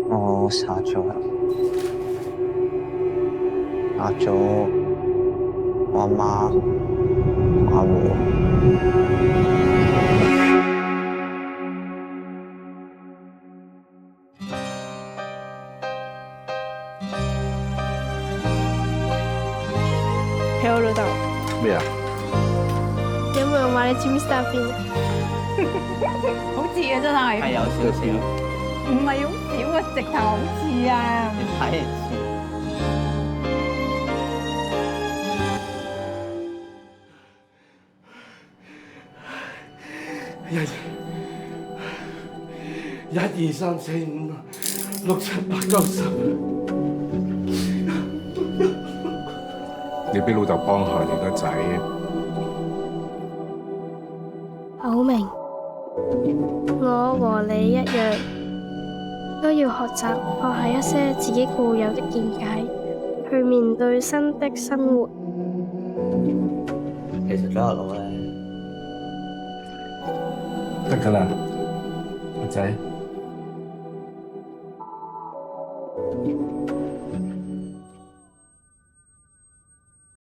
我殺咗人，殺咗我阿媽同阿和。係我老豆。咩啊？有冇人話你似 Mr. Bean？好似啊，真係。係有少少，唔係好少啊，直頭好似啊。你睇唔似。1、2、3、4、5、6、7、8、9、10。你俾老豆幫下你個仔。好明，我和你一樣，都要學習放下一些自己固有的見解，去面對新的生活。其實咗阿老咧，得㗎啦，個仔。